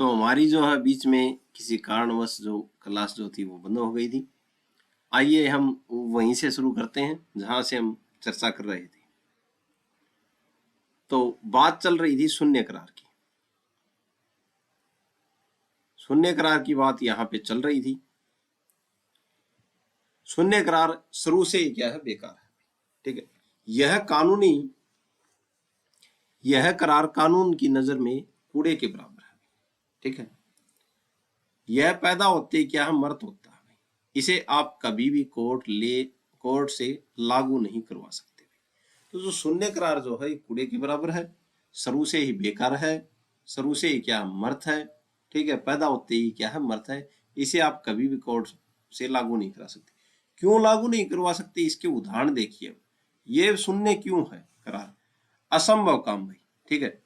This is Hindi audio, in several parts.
तो हमारी जो है बीच में किसी कारणवश जो क्लास जो थी वो बंद हो गई थी। आइए हम वहीं से शुरू करते हैं जहां से हम चर्चा कर रहे थे। तो बात चल रही थी शून्य करार की। शून्य करार की बात यहाँ पे चल रही थी। शून्य करार शुरू से ही क्या है, बेकार है। ठीक है, यह करार कानून की नजर में कूड़े के बराबर है। ठीक है, यह पैदा होते क्या है, मर्त होता है। इसे आप कभी भी कोर्ट से लागू नहीं करवा सकते। तो जो शून्य करार जो है कूड़े के बराबर है, शुरू से ही बेकार है, शुरू से ही क्या मर्त है। ठीक है, पैदा होते ही क्या है, मर्त है। इसे आप कभी भी कोर्ट से लागू नहीं करा सकते। क्यों लागू नहीं करवा सकते, इसके उदाहरण देखिए। ये शून्य क्यों है करार? असंभव काम भाई। ठीक है,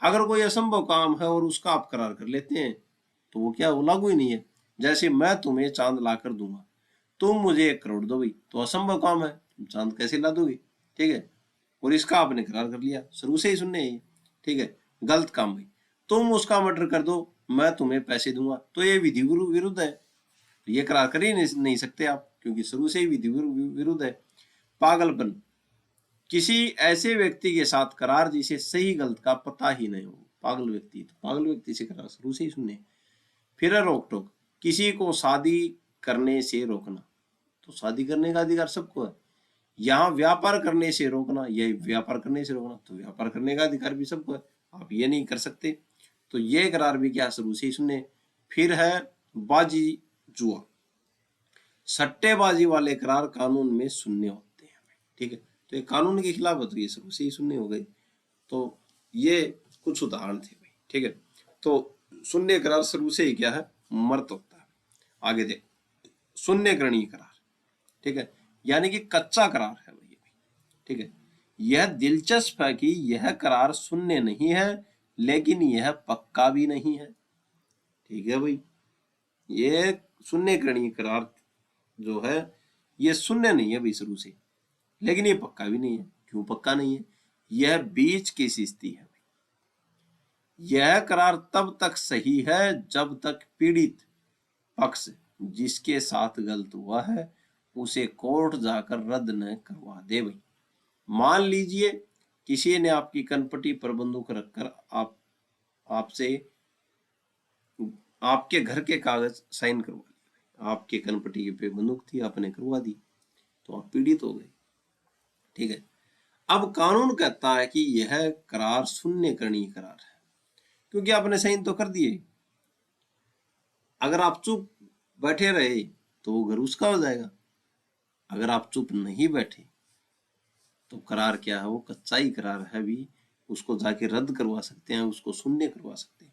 अगर कोई असंभव काम है और उसका आप करार कर लेते हैं तो वो क्या, वो लागू ही नहीं है। जैसे मैं तुम्हें चांद ला कर दूंगा, तुम मुझे 1 करोड़ दो भाई, तो असंभव काम है, तुम चांद कैसे ला दोगे? ठीक है, और इसका आपने करार कर लिया, शुरू से ही शून्य है। ठीक है, गलत काम भाई। तुम उसका मर्डर कर दो, मैं तुम्हें पैसे दूंगा, तो ये विधि विरुद्ध है। ये करार कर ही नहीं सकते आप, क्योंकि शुरू से ही विधि विरुद्ध है। पागलपन, किसी ऐसे व्यक्ति के साथ करार जिसे सही गलत का पता ही नहीं हो। पागल व्यक्ति, तो पागल व्यक्ति से करार शुरू से ही शून्य। फिर रोक टोक, किसी को शादी करने से रोकना, तो शादी करने का अधिकार सबको है। यहाँ व्यापार करने से रोकना, यह व्यापार करने से रोकना, तो व्यापार करने का अधिकार भी सबको है, आप ये नहीं कर सकते। तो ये करार भी क्या, शुरू से ही शून्य। फिर है बाजी जुआ, सट्टेबाजी वाले करार कानून में शून्य होते हैं। ठीक है, तो ये कानून के खिलाफ है, तो ये शुरू से ही शून्य हो गए। तो ये कुछ उदाहरण थे भाई। ठीक है, तो शून्य करार शुरू से ही क्या है, मर्त होता है। आगे देख, शून्य करणीय करार। ठीक है, यानी कि कच्चा करार है भाई। ठीक है, यह दिलचस्प है कि यह करार शून्य नहीं है, लेकिन यह पक्का भी नहीं है। ठीक है भाई, ये शून्य करणीय करार जो है ये शून्य नहीं है भाई शुरू से, लेकिन ये पक्का भी नहीं है। क्यों पक्का नहीं है? यह बीच की स्थिति है। यह करार तब तक सही है जब तक पीड़ित पक्ष जिसके साथ गलत हुआ है उसे कोर्ट जाकर रद्द न करवा दे भाई। मान लीजिए किसी ने आपकी कनपटी पर बंदूक रखकर आपसे आपके घर के कागज साइन करवा लिए। आपके कनपटी पे बंदूक थी, आपने करवा दी, तो आप पीड़ित हो गए। ठीक है, अब कानून कहता है कि यह करार शून्य करणीय करार है, क्योंकि आपने साइन तो कर दिए। अगर आप चुप बैठे रहे तो वो घर उसका हो जाएगा। अगर आप चुप नहीं बैठे तो करार क्या है, वो कच्चा ही करार है भी, उसको जाके रद्द करवा सकते हैं, उसको शून्य करवा सकते हैं।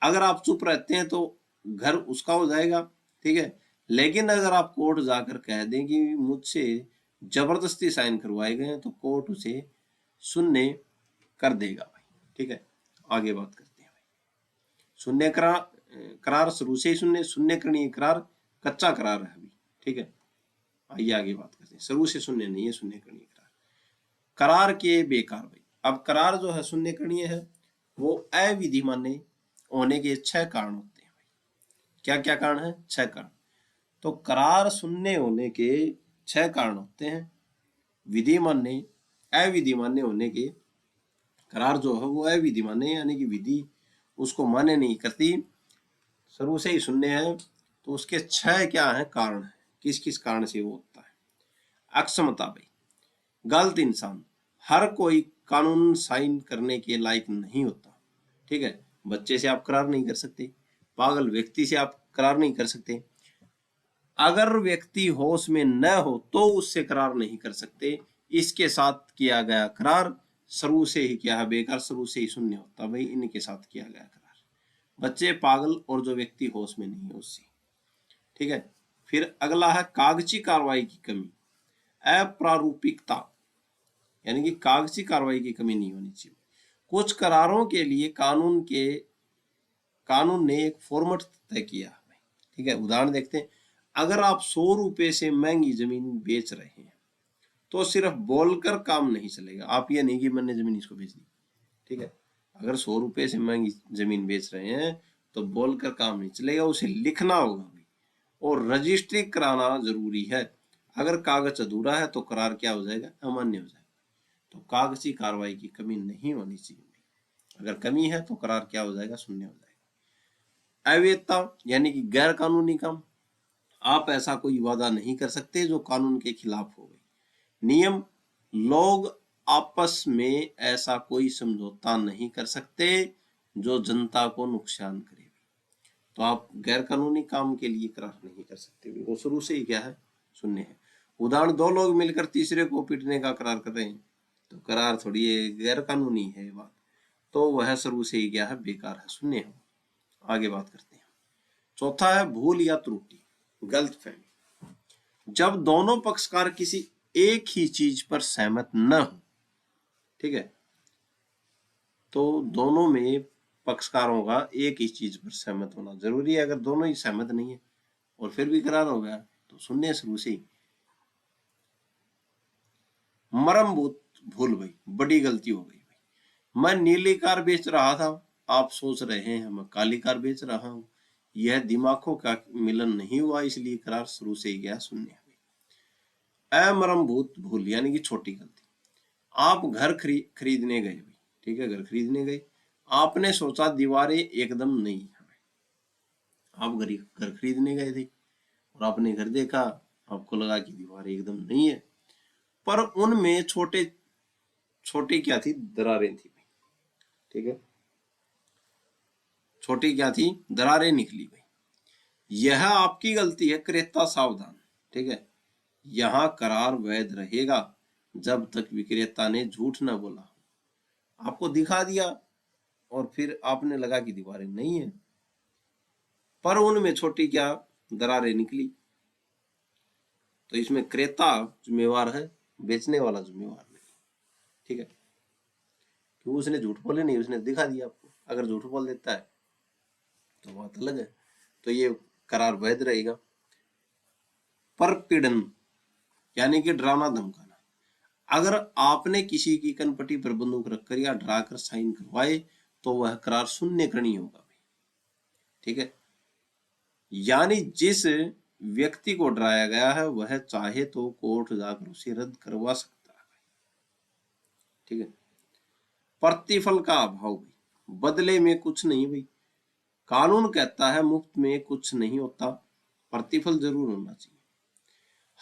अगर आप चुप रहते हैं तो घर उसका हो जाएगा। ठीक है, लेकिन अगर आप कोर्ट जाकर कह दें कि मुझसे जबरदस्ती साइन करवाए गए हैं, तो कोर्ट उसे शून्य कर देगा भाई। ठीक है, आगे बात करते हैं भाई। शून्य करार शुरू से ही शून्य, शून्य करणीय करार कच्चा करार है अभी। ठीक है, आइए आगे बात करते हैं। शुरू से शून्य नहीं है शून्य करणीय करार। करार के बेकार भाई। अब करार जो है शून्य करणीय है, वो अविधि मान्य होने के 6 कारण होते हैं भाई। क्या क्या कारण है? 6 कारण। तो करार शून्य होने के 6 कारण होते हैं। विधि मान्य, अविधि मान्य होने के करार जो है वो अविधि मान्य, यानी कि विधि उसको मान्य नहीं करती, शुरू से ही शून्य है। तो उसके 6 क्या है, कारण है। किस किस कारण से वो होता है? अक्षमता भाई, गलत इंसान, हर कोई कानून साइन करने के लायक नहीं होता। ठीक है, बच्चे से आप करार नहीं कर सकते, पागल व्यक्ति से आप करार नहीं कर सकते, अगर व्यक्ति होश में न हो तो उससे करार नहीं कर सकते। इसके साथ किया गया करार शुरू से ही क्या है, बेकार, शुरू से ही शून्य होता भाई, इनके साथ किया गया करार। बच्चे, पागल और जो व्यक्ति होश में नहीं है उससे। ठीक है, फिर अगला है कागजी कार्रवाई की कमी, अप्रारूपिकता, यानी कि कागजी कार्रवाई की कमी नहीं होनी चाहिए। कुछ करारों के लिए कानून ने एक फॉर्मेट तय किया। ठीक है, उदाहरण देखते हैं। अगर आप 100 रुपए से महंगी जमीन बेच रहे हैं तो सिर्फ बोलकर काम नहीं चलेगा। आप ये नहीं कि मैंने जमीन इसको बेच दी। ठीक है, अगर 100 रुपए से महंगी जमीन बेच रहे हैं तो बोलकर काम नहीं चलेगा, उसे लिखना होगा भाई, और रजिस्ट्री कराना जरूरी है। अगर कागज अधूरा है तो करार क्या हो जाएगा, अमान्य हो जाएगा। तो कागजी कार्रवाई की कमी नहीं होनी चाहिए, अगर कमी है तो करार क्या हो जाएगा, शून्य हो जाएगा। अवैधता यानी कि गैर कानूनी काम, आप ऐसा कोई वादा नहीं कर सकते जो कानून के खिलाफ हो। नियम, लोग आपस में ऐसा कोई समझौता नहीं कर सकते जो जनता को नुकसान करे। तो आप गैर कानूनी काम के लिए करार नहीं कर सकते, वो शुरू से ही क्या है, शून्य है। उदाहरण, दो लोग मिलकर तीसरे को पीटने का करार कर रहे हैं, तो करार थोड़ी है, गैर कानूनी है बात, तो वह शुरू से ही क्या है, बेकार है, शून्य है। आगे बात करते हैं। चौथा है भूल या त्रुटि, गलतफहमी। जब दोनों पक्षकार किसी एक ही चीज पर सहमत न हो, ठीक है, तो दोनों में पक्षकारों का एक ही चीज पर सहमत होना जरूरी है। अगर दोनों ही सहमत नहीं है और फिर भी करार हो गया तो शून्य शुरू से ही। मरमभूत भूल भाई, बड़ी गलती हो गई भाई, मैं नीली कार बेच रहा था, आप सोच रहे हैं मैं काली कार बेच रहा हूं, यह दिमागों का मिलन नहीं हुआ, इसलिए करार शुरू से ही गया शून्य। अमरमभूत भूल यानी कि छोटी गलती, आप घर खरीदने गए भाई, ठीक है, घर खरीदने गए, आपने सोचा दीवारें एकदम नई है, आप घर खरीदने गए थे और आपने घर देखा, आपको लगा कि दीवारें एकदम नई है, पर उनमें छोटे छोटी क्या थी, दरारें थी भाई, ठीक है, छोटी क्या थी, दरारें निकली भाई। यह आपकी गलती है, क्रेता सावधान, ठीक है। यहां करार वैध रहेगा जब तक विक्रेता ने झूठ न बोला, आपको दिखा दिया और फिर आपने लगा कि दीवारें नहीं है, पर उनमें छोटी क्या दरारें निकली, तो इसमें क्रेता जिम्मेवार है, बेचने वाला जिम्मेवार नहीं, ठीक है, क्योंकि उसने झूठ बोले नहीं, उसने दिखा दिया आपको। अगर झूठ बोल देता है तो बात अलग है, तो ये करार वैध रहेगा। परपीड़न यानी कि डराना धमकाना, अगर आपने किसी की कनपटी पर बंदूक रखकर या डराकर साइन करवाए तो वह करार शून्य करनी होगा भाई, ठीक है। यानी जिस व्यक्ति को डराया गया है वह चाहे तो कोर्ट जाकर उसे रद्द करवा सकता है, ठीक है। प्रतिफल का अभाव भाई, बदले में कुछ नहीं भाई, कानून कहता है मुफ्त में कुछ नहीं होता, प्रतिफल जरूर होना चाहिए।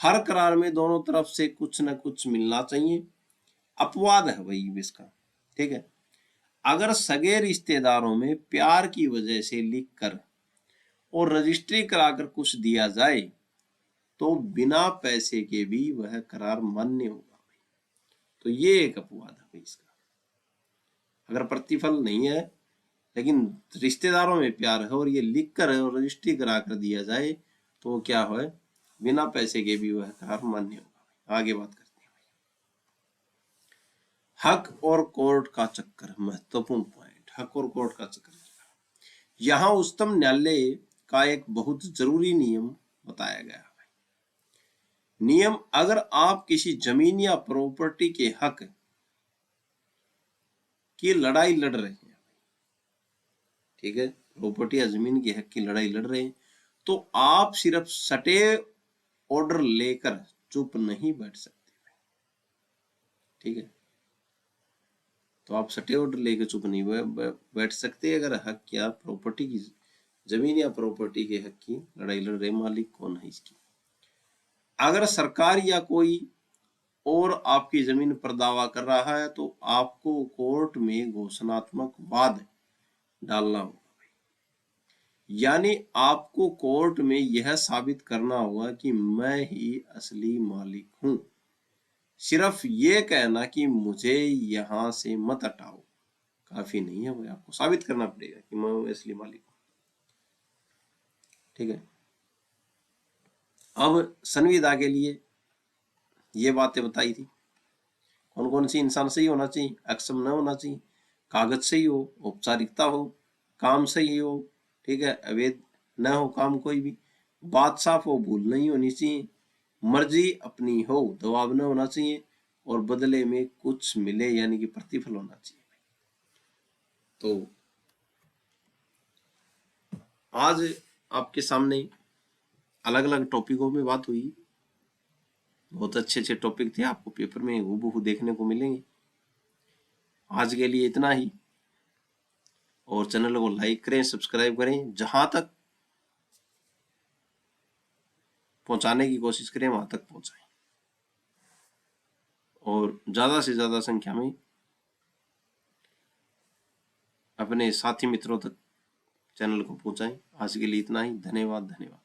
हर करार में दोनों तरफ से कुछ न कुछ मिलना चाहिए। अपवाद है भाई इसका, ठीक है। अगर सगे रिश्तेदारों में प्यार की वजह से लिख कर और रजिस्ट्री कराकर कुछ दिया जाए तो बिना पैसे के भी वह करार मान्य होगा भाई, तो ये एक अपवाद है भाई इसका। अगर प्रतिफल नहीं है लेकिन रिश्तेदारों में प्यार है और ये लिख कर और रजिस्ट्री करा कर दिया जाए तो क्या है, बिना पैसे के भी वह करार मान्य होगा। आगे बात करते हैं। हक और कोर्ट का चक्कर, महत्वपूर्ण पॉइंट, हक और कोर्ट का चक्कर। यहां उच्चतम न्यायालय का एक बहुत जरूरी नियम बताया गया है। नियम, अगर आप किसी जमीन या प्रॉपर्टी के हक की लड़ाई लड़ रहे हैं, ठीक है, प्रॉपर्टी या जमीन के हक की लड़ाई लड़ रहे हैं, तो आप सिर्फ स्टे ऑर्डर लेकर चुप नहीं बैठ सकते, ठीक है। तो आप स्टे ऑर्डर लेकर चुप नहीं बैठ सकते अगर हक या प्रॉपर्टी की, जमीन या प्रॉपर्टी के हक की लड़ाई लड़ रहे, मालिक कौन है इसकी। अगर सरकार या कोई और आपकी जमीन पर दावा कर रहा है तो आपको कोर्ट में घोषणात्मक वाद डालना होगा, यानी आपको कोर्ट में यह साबित करना होगा कि मैं ही असली मालिक हूं। सिर्फ ये कहना कि मुझे यहां से मत हटाओ काफी नहीं है, भाई आपको साबित करना पड़ेगा कि मैं असली मालिक हूं, ठीक है। अब संविदा के लिए ये बातें बताई थी, कौन कौन सी, इंसान सही होना चाहिए, अक्षम न होना चाहिए, कागज सही हो, औपचारिकता हो, काम सही हो, ठीक है, अवैध न हो काम कोई भी, बात साफ हो, भूल नहीं होनी चाहिए, मर्जी अपनी हो, दबाव न होना चाहिए, और बदले में कुछ मिले यानी कि प्रतिफल होना चाहिए। तो आज आपके सामने अलग अलग टॉपिकों में बात हुई, बहुत अच्छे अच्छे टॉपिक थे, आपको पेपर में हूबहू देखने को मिलेंगे। आज के लिए इतना ही, और चैनल को लाइक करें, सब्सक्राइब करें, जहां तक पहुंचाने की कोशिश करें वहां तक पहुंचाएं, और ज्यादा से ज्यादा संख्या में अपने साथी मित्रों तक चैनल को पहुंचाएं। आज के लिए इतना ही, धन्यवाद धन्यवाद।